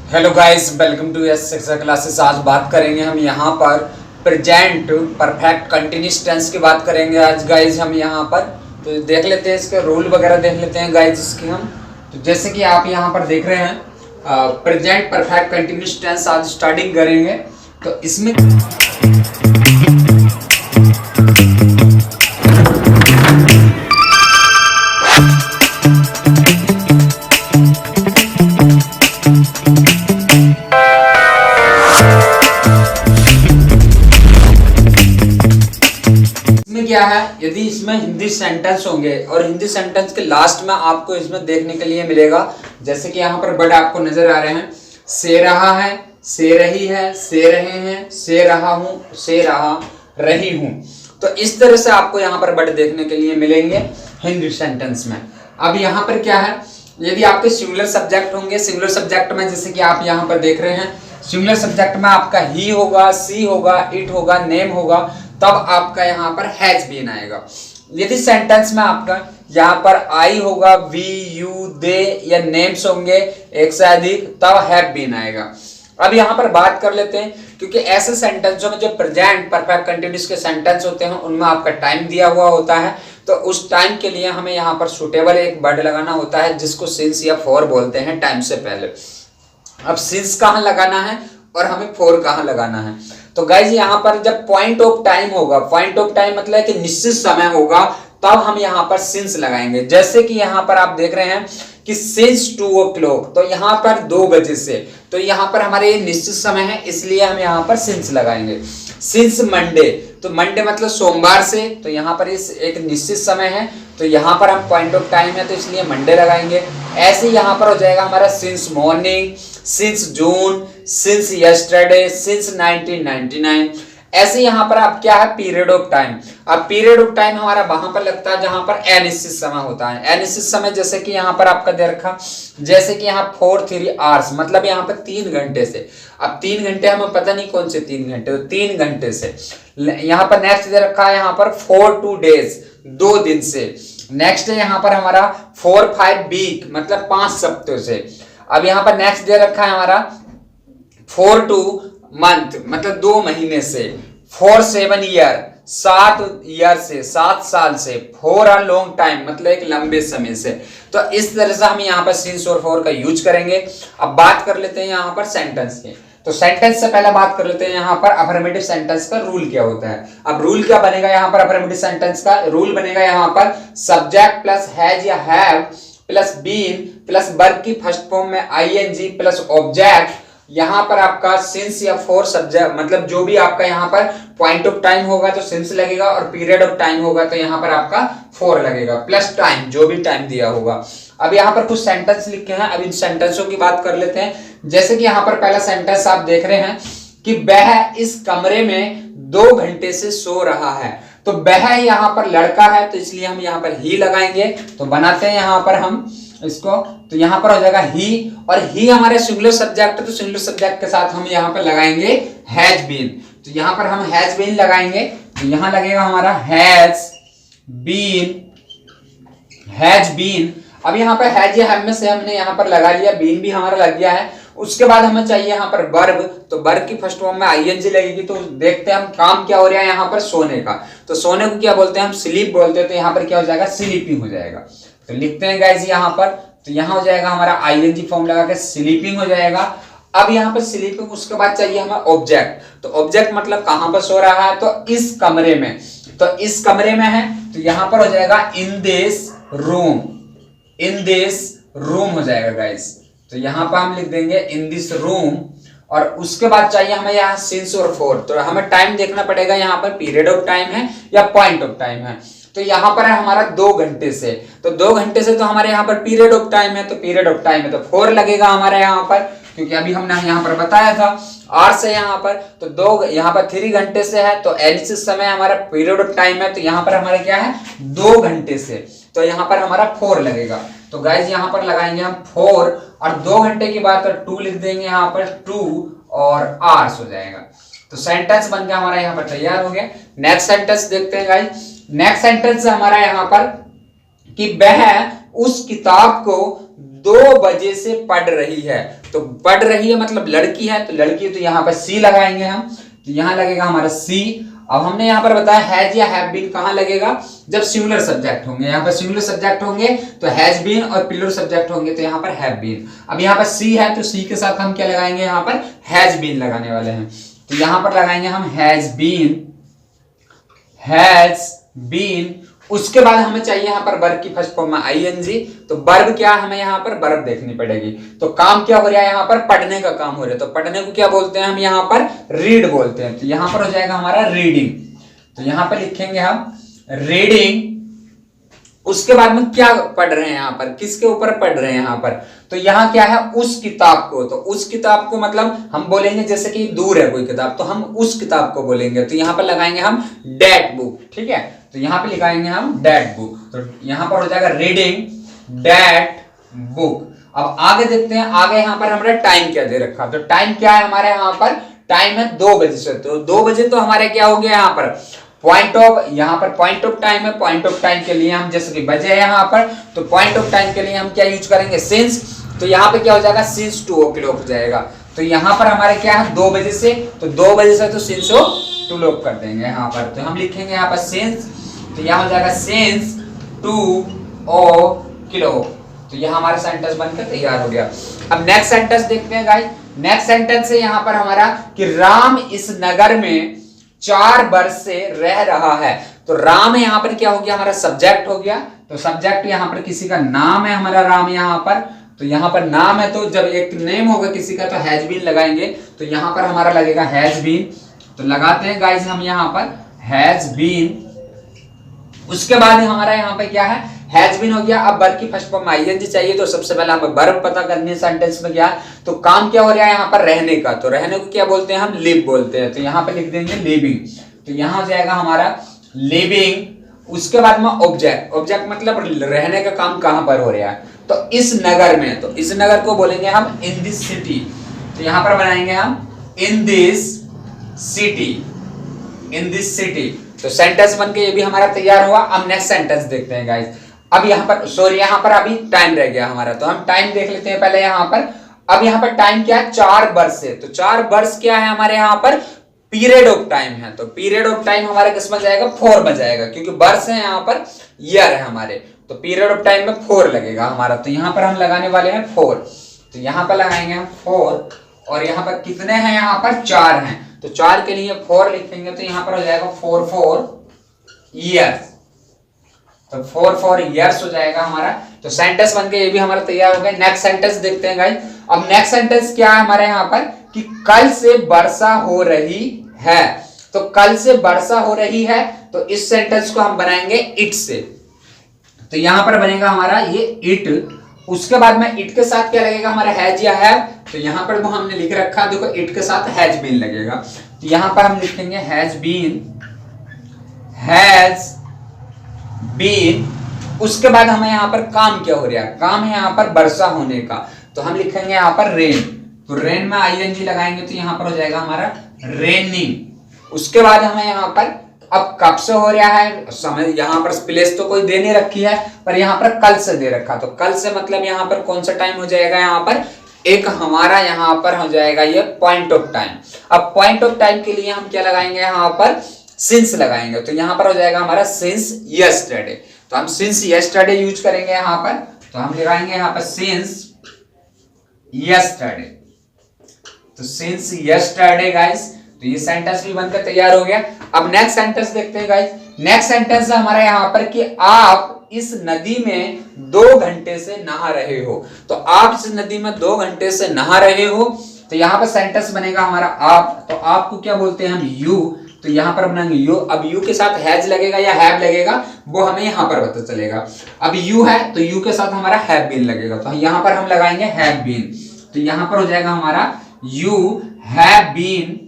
Hello guys, welcome to yes extra classes. आज बात करेंगे हम यहाँ पर प्रेजेंट परफेक्ट कंटिन्यूस टेंस की बात करेंगे आज गाइस हम यहाँ पर। तो देख लेते हैं इसके रूल वगैरह देख लेते हैं गाइस इसके हम। तो जैसे कि आप यहाँ पर देख रहे हैं प्रेजेंट परफेक्ट कंटिन्यूस टेंस आज स्टार्टिंग करेंगे। तो इसमें क्या है, यदि इसमें हिंदी सेंटेंस होंगे और हिंदी सेंटेंस के लास्ट में आपको इसमें देखने के लिए मिलेगा, जैसे कि यहाँ पर वर्ड आपको नजर आ रहे हैं, से रहा है, से रही है, से रहे हैं, से रहा हूं, से रहा रही हूं। तो इस तरह से आपको यहाँ पर वर्ड देखने के लिए मिलेंगे हिंदी सेंटेंस में। अब यहाँ पर क्या है, यदि आपके सिंगुलर सब्जेक्ट होंगे, सिंगुलर सब्जेक्ट में जैसे कि आप यहाँ पर देख रहे हैं, सिंगुलर सब्जेक्ट में आपका ही होगा, सी होगा, इट होगा, नेम होगा, तब आपका यहाँ पर हैज बीन आएगा। यदि सेंटेंस में आपका यहाँ पर आई होगा, वी, यू, दे या नेम्स होंगे एक से अधिक, तब हैव बीन आएगा। अब यहाँ पर बात कर लेते हैं, क्योंकि ऐसे सेंटेंसों में जो प्रेजेंट परफेक्ट कंटिन्यूस के सेंटेंस होते हैं उनमें आपका टाइम दिया हुआ होता है। तो उस टाइम के लिए हमें यहाँ पर सुटेबल एक वर्ड लगाना होता है जिसको सिंस या फॉर बोलते हैं टाइम से पहले। अब सिंस कहाँ लगाना है और हमें फॉर कहाँ लगाना है, तो गाइज यहाँ पर जब पॉइंट ऑफ टाइम होगा, पॉइंट ऑफ टाइम मतलब है कि निश्चित समय होगा, तब हम यहाँ पर सिंस लगाएंगे। जैसे कि यहाँ पर आप देख रहे हैं कि सिंस 2 o'clock, तो यहाँ पर 2 बजे से, तो यहाँ पर हमारे ये निश्चित समय है, इसलिए हम यहाँ पर सिंस लगाएंगे। सिंस मंडे, तो मंडे मतलब सोमवार से, तो यहाँ पर इस एक निश्चित समय है, तो यहाँ पर हम पॉइंट ऑफ टाइम है तो इसलिए मंडे लगाएंगे। ऐसे यहाँ पर हो जाएगा हमारा since morning, since June, since yesterday, since 1999। ऐसे यहाँ पर आप क्या है, पीरियड ऑफ टाइम। अब पीरियड ऑफ टाइम हमारा वहां पर लगता है जहां पर अनिश्चित समय होता है। अनिश्चित समय जैसे कि यहाँ पर आपका दे रखा, जैसे कि यहाँ 4-3 hours मतलब यहाँ पर 3 घंटे से। अब 3 घंटे हमें पता नहीं कौन से 3 घंटे, तो 3 घंटे से। यहाँ पर नेक्स्ट दे रखा है यहाँ पर 4-2 days 2 दिन से। नेक्स्ट है यहाँ पर हमारा 4-5 week मतलब 5 सप्ताह से। अब यहाँ पर नेक्स्ट दे रखा है हमारा 4-2 month मतलब 2 महीने से। 4-7 year 7 ईयर से, 7 साल से। 4 a long time मतलब एक लंबे समय से। तो इस तरह से हम यहाँ पर सिंस और फॉर का यूज करेंगे। अब बात कर लेते हैं यहाँ पर सेंटेंस की। तो सेंटेंस से पहले बात कर लेते हैं यहाँ पर अफर्मेटिव सेंटेंस का रूल क्या होता है। अब रूल क्या बनेगा यहाँ पर, अफर्मेटिव सेंटेंस का रूल बनेगा यहाँ पर सब्जेक्ट प्लस हैज या have plus been plus verb की फर्स्ट फॉर्म में आईएनजी प्लस ऑब्जेक्ट। यहाँ पर आपका सिंस या फॉर सब्जेक्ट मतलब जो भी आपका यहाँ पर पॉइंट ऑफ टाइम होगा तो सिंस लगेगा, और पीरियड ऑफ टाइम होगा तो यहाँ पर आपका फॉर लगेगा, प्लस टाइम जो भी टाइम दिया होगा। अब यहाँ पर कुछ सेंटेंस लिखे हैं, अब इन सेंटेंसों की बात कर लेते हैं। जैसे कि यहाँ पर पहला सेंटेंस आप देख रहे हैं कि वह इस कमरे में 2 घंटे से सो रहा है। तो वह यहाँ पर लड़का है तो इसलिए हम यहाँ पर ही लगाएंगे। तो बनाते हैं यहाँ पर हम इसको, तो यहाँ पर हो जाएगा ही, और ही हमारे सिंगुलर सब्जेक्ट है तो सिंगुलर सब्जेक्ट के साथ हम यहाँ पर लगाएंगे हैज बीन। तो यहाँ पर हम हैज बीन लगाएंगे, तो यहाँ लगेगा हमारा हैज बीन। अब यहाँ पर हैज या हैव में से हमने यहाँ पर लगा लिया, बीन भी हमारा लग गया है। उसके बाद हमें चाहिए यहाँ पर वर्ब, तो वर्ब की फर्स्ट फॉर्म में आईएनजी लगेगी। तो देखते हैं हम काम क्या हो रहा है यहाँ पर, सोने का। तो सोने को क्या बोलते हैं हम, स्लीप बोलते हैं। तो यहाँ पर क्या हो जाएगा, स्लीपिंग हो जाएगा। तो लिखते हैं गाइस यहाँ पर, तो यहाँ हो जाएगा हमारा आईएनजी फॉर्म लगा के स्लीपिंग हो जाएगा। अब यहाँ पर स्लीपिंग, उसके बाद चाहिए हमें ऑब्जेक्ट। तो ऑब्जेक्ट मतलब कहां पर सो रहा है, तो इस कमरे में, तो इस कमरे में है, तो यहाँ पर हो जाएगा in this room, in this room हो जाएगा गाइस। तो यहाँ पर हम लिख देंगे इन दिस रूम, और उसके बाद चाहिए हमें यहाँ सिंस और फॉर। तो हमें टाइम देखना पड़ेगा यहाँ पर पीरियड ऑफ टाइम है या पॉइंट ऑफ टाइम है। तो यहाँ पर है हमारा 2 घंटे से, तो 2 घंटे से तो हमारे यहाँ पर पीरियड ऑफ टाइम है, तो पीरियड ऑफ टाइम है तो 4 लगेगा हमारे यहाँ पर, क्योंकि अभी हमने यहाँ पर बताया था आवर से यहाँ पर। तो 2 यहाँ पर 3 घंटे से है, तो अनिश्चित समय हमारा पीरियड ऑफ टाइम है, तो यहाँ पर हमारे क्या है 2 घंटे से, तो यहाँ पर हमारा 4 लगेगा। तो गाइज यहाँ पर लगाएंगे हम 4, और 2 घंटे की बात कर 2 लिख देंगे यहाँ पर, 2 और आवर्स हो जाएगा। तो सेंटेंस बन गया हमारा यहाँ पर तैयार हो गया। नेक्स्ट सेंटेंस देखते हैं गाइज। नेक्स्ट सेंटेंस हमारा यहाँ पर कि वह उस किताब को 2 बजे से पढ़ रही है। तो पढ़ रही है मतलब लड़की है, तो लड़की, तो यहाँ पर सी लगाएंगे हम, तो यहाँ लगेगा हमारा सी। अब हमने यहाँ पर बताया हैज या हैव बीन कहाँ लगेगा, जब सिंगुलर सब्जेक्ट होंगे। यहाँ पर सिंगुलर सब्जेक्ट होंगे तो हैज बीन, और प्लूरल सब्जेक्ट होंगे तो यहाँ पर हैव बीन। अब यहाँ पर सी है तो सी के साथ हम क्या लगाएंगे, यहाँ पर हैज बीन लगाने वाले हैं। तो यहाँ पर लगाएंगे हम हैज बीन, हैज बीन। उसके बाद हमें चाहिए यहाँ पर वर्ब की फर्स्ट फॉर्म में आईएनजी। तो वर्ब क्या, हमें यहाँ पर वर्ब देखनी पड़ेगी। तो काम क्या हो रहा है, यहाँ पर पढ़ने का काम हो रहा है। तो पढ़ने को क्या बोलते हैं हम, यहाँ पर रीड बोलते हैं। तो यहाँ पर हो जाएगा हमारा रीडिंग। तो यहाँ पर लिखेंगे हम रीडिंग। उसके बाद में क्या पढ़ रहे हैं, यहाँ पर किसके ऊपर पढ़ रहे हैं यहाँ पर, तो यहाँ क्या है, उस किताब को। तो उस किताब को मतलब हम बोलेंगे जैसे कि दूर है कोई किताब, तो हम उस किताब को बोलेंगे। तो यहाँ पर लगाएंगे हम दैट बुक, ठीक है। तो यहाँ पे लिखाएंगे हम दैट बुक। तो यहाँ पर हो जाएगा रीडिंग दैट बुक। अब आगे देखते हैं, आगे यहाँ पर हमारा टाइम क्या दे रखा। तो टाइम क्या है हमारे यहाँ पर, टाइम है 2 बजे से। तो 2 बजे तो हमारे क्या हो गया यहाँ पर पॉइंट ऑफ, यहाँ पर पॉइंट ऑफ टाइम है। पॉइंट ऑफ टाइम के लिए हम जैसे कि बजे है यहाँ पर, तो पॉइंट ऑफ टाइम के लिए हम क्या यूज करेंगे, सिंस। तो यहाँ पे क्या हो जाएगा, सिंस 2 o'clock हो जाएगा। तो यहाँ पर हमारे क्या है 2 बजे से, तो 2 बजे से तो सिंस 2 o'clock कर देंगे यहाँ पर। तो हम लिखेंगे यहाँ पर सिंस, तो यहाँ हो जाएगा सिंस 2 o'clock। तो यहाँ हमारा सेंटेंस बनकर तैयार हो गया। अब नेक्स्ट सेंटेंस देखते हैं गाइस। नेक्स्ट सेंटेंस है यहाँ पर हमारा कि राम इस नगर में 4 वर्ष से रह रहा है। तो राम यहाँ पर क्या हो गया, हमारा सब्जेक्ट हो गया। तो सब्जेक्ट यहाँ पर किसी का नाम है हमारा राम यहाँ पर। तो यहाँ पर नाम है, तो जब एक नेम होगा किसी का तो हैज बीन लगाएंगे। तो यहाँ पर हमारा लगेगा हैज बीन। तो लगाते हैं गाइस हम यहाँ पर हैज बीन। उसके बाद हमारा यहाँ पे क्या है, हैज बीन हो गया। अब वर्ब की फर्स्ट फॉर्म आईएनजी चाहिए। तो सबसे पहले हमें वर्ब पता करनी है सेंटेंस में क्या है। तो काम क्या हो रहा है यहाँ पर, रहने का। तो रहने को क्या बोलते हैं हम, लिव बोलते हैं। तो यहाँ पे लिख देंगे लिविंग। तो यहाँ हो जाएगा हमारा लिविंग। उसके बाद में ऑब्जेक्ट, ऑब्जेक्ट मतलब रहने का काम कहाँ पर हो रहा है, तो इस नगर में। तो इस नगर को बोलेंगे हम इन दिस सिटी। तो यहाँ पर बनाएंगे हम in this city, in this city. तो सेंटेंस बन के ये भी हमारा तैयार हुआ। अब नेक्स्ट सेंटेंस देखते हैं गाइस। अब यहाँ पर सॉरी, यहाँ पर अभी टाइम रह गया हमारा, तो हम टाइम देख लेते हैं पहले यहाँ पर। अब यहाँ पर टाइम क्या है, 4 वर्ष है। तो 4 वर्ष क्या है हमारे यहाँ पर, पीरियड ऑफ टाइम है। तो पीरियड ऑफ टाइम हमारा किस में जाएगा, 4 में जाएगा, क्योंकि वर्ष है यहाँ पर, ईयर है हमारे। तो पीरियड ऑफ टाइम में 4 लगेगा हमारा। तो यहाँ पर हम लगाने वाले हैं 4। तो यहाँ पर लगाएंगे हम 4। और यहाँ पर कितने हैं, यहाँ पर 4 हैं। तो 4 के लिए 4 लिखेंगे। तो यहाँ पर हो जाएगा 4 ईयर्स। तो 4 ईयर्स हो जाएगा हमारा। तो सेंटेंस बन के ये भी हमारा तैयार हो गया। नेक्स्ट सेंटेंस देखते हैं गाइस। अब नेक्स्ट सेंटेंस क्या है हमारे यहाँ पर कि कल से वर्षा हो रही है। तो कल से वर्षा हो रही है, तो इस सेंटेंस को हम बनाएंगे इट से। तो यहाँ पर बनेगा हमारा ये इट। उसके बाद में इट के साथ क्या लगेगा हमारा, हैज या हैव। तो यहाँ पर वो हमने लिख रखा, देखो इट के साथ हैज बीन लगेगा। तो यहाँ पर हम लिखेंगे हैज बीन, हैज बीन। उसके बाद हमें यहाँ पर काम क्या हो रहा है, काम है यहाँ पर वर्षा होने का। तो हम लिखेंगे यहाँ पर रेन। तो रेन में आईएनजी लगाएंगे तो यहाँ पर हो जाएगा हमारा रेनिंग। उसके बाद हमें यहाँ पर अब कब से हो रहा है समय, यहाँ पर प्लेस तो कोई दे नहीं रखी है, पर यहाँ पर कल से दे रखा। तो कल से मतलब यहाँ पर कौन सा टाइम हो जाएगा, यहाँ पर एक हमारा यहाँ पर हो जाएगा ये पॉइंट ऑफ टाइम। अब पॉइंट ऑफ टाइम के लिए हम क्या लगाएंगे, यहाँ पर सिंस लगाएंगे। तो यहाँ पर हो जाएगा हमारा सिंस यस्टरडे। तो हम सिंस यस्टरडे यूज करेंगे यहाँ पर। तो हम लगाएंगे यहाँ पर सिंस यस्टरडे। तो सिंस यस्टरडे गाइस। तो ये सेंटेंस भी बनकर तैयार हो गया। अब नेक्स्ट सेंटेंस देखते हैं गाइस। नेक्स्ट सेंटेंस है हमारा यहाँ पर कि आप इस नदी में 2 घंटे से नहा रहे हो। तो आप इस नदी में 2 घंटे से नहा रहे हो। तो यहाँ पर सेंटेंस बनेगा हमारा आप। तो आपको क्या बोलते हैं हम, यू। तो यहाँ पर बनाएंगे यू। अब यू के साथ हैज लगेगा या हैव लगेगा वो हमें यहाँ पर पता चलेगा। अब यू है तो यू के साथ हमारा हैव बीन लगेगा। तो यहाँ पर हम लगाएंगे हैव बीन। तो यहाँ पर हो जाएगा हमारा यू हैव बीन।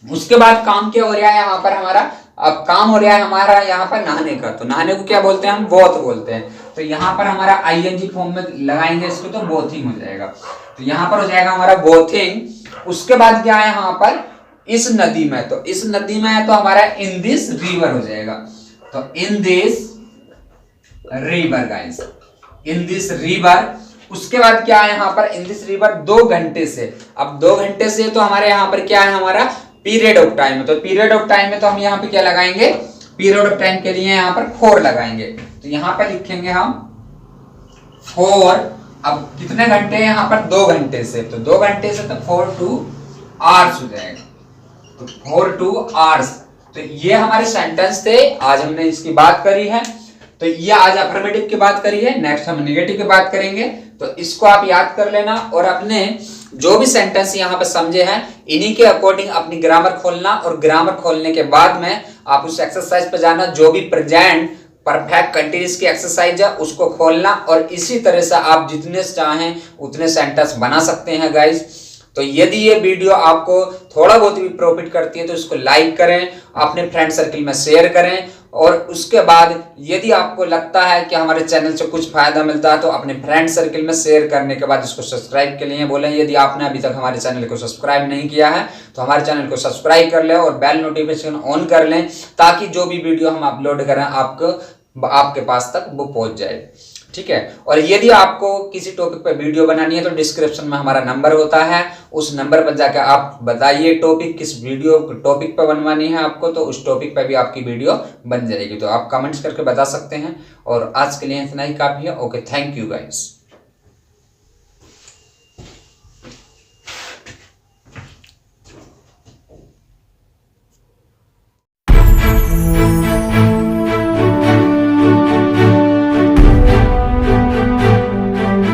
उसके बाद काम क्या हो रहा है यहाँ पर हमारा, अब काम हो रहा है हमारा यहाँ पर नहाने का। तो नहाने को क्या बोलते हैं हम, बोथ बोलते हैं। तो यहाँ पर हमारा आईएनजी फॉर्म में लगाएंगे इसको, तो बोथिंग हो जाएगा। तो यहाँ पर हो जाएगा हमारा बोथिंग। उसके बाद क्या है यहाँ पर, इस नदी में। तो इस नदी में है तो हमारा इन दिस रिवर हो जाएगा। तो in this river guys, in this river. उसके बाद क्या है यहाँ पर इन दिस रिवर 2 घंटे से। अब 2 घंटे से तो हमारे यहाँ पर क्या है, हमारा पीरियड ऑफ टाइम है। तो पीरियड ऑफ टाइम में तो हम यहाँ पे क्या लगाएंगे, पीरियड ऑफ टाइम के लिए यहाँ पर 4 लगाएंगे। तो यहाँ पे लिखेंगे हम 4। अब कितने घंटे हैं यहाँ पर, 2 घंटे से। तो 2 घंटे से तो 4 2 आवर्स हो जाएगा। तो 4 2 आवर्स। तो ये हमारे सेंटेंस थे, आज हमने इसकी बात करी है। तो ये आज अफर्मेटिव की बात करी है, नेक्स्ट हम नेगेटिव की बात करेंगे। तो इसको आप याद कर लेना और अपने जो भी सेंटेंस यहाँ पे समझे हैं इन्हीं के अकॉर्डिंग अपनी ग्रामर खोलना, और ग्रामर खोलने के बाद में आप उस एक्सरसाइज पे जाना, जो भी प्रेजेंट परफेक्ट कंटीन्यूअस की एक्सरसाइज है उसको खोलना, और इसी तरह से आप जितने चाहें उतने सेंटेंस बना सकते हैं गाइस। तो यदि ये वीडियो आपको थोड़ा बहुत भी प्रॉफिट करती है तो इसको लाइक करें, अपने फ्रेंड सर्कल में शेयर करें, और उसके बाद यदि आपको लगता है कि हमारे चैनल से कुछ फायदा मिलता है तो अपने फ्रेंड सर्कल में शेयर करने के बाद इसको सब्सक्राइब के लिए बोलें। यदि आपने अभी तक हमारे चैनल को सब्सक्राइब नहीं किया है तो हमारे चैनल को सब्सक्राइब कर लें और बेल नोटिफिकेशन ऑन कर लें, ताकि जो भी वीडियो हम अपलोड करें आपके पास तक वो पहुंच जाए। ठीक है। और यदि आपको किसी टॉपिक पर वीडियो बनानी है तो डिस्क्रिप्शन में हमारा नंबर होता है, उस नंबर पर जाकर आप बताइए टॉपिक किस वीडियो टॉपिक पर बनवानी है आपको, तो उस टॉपिक पर भी आपकी वीडियो बन जाएगी। तो आप कमेंट्स करके बता सकते हैं। और आज के लिए इतना ही काफी है। Okay, thank you guys.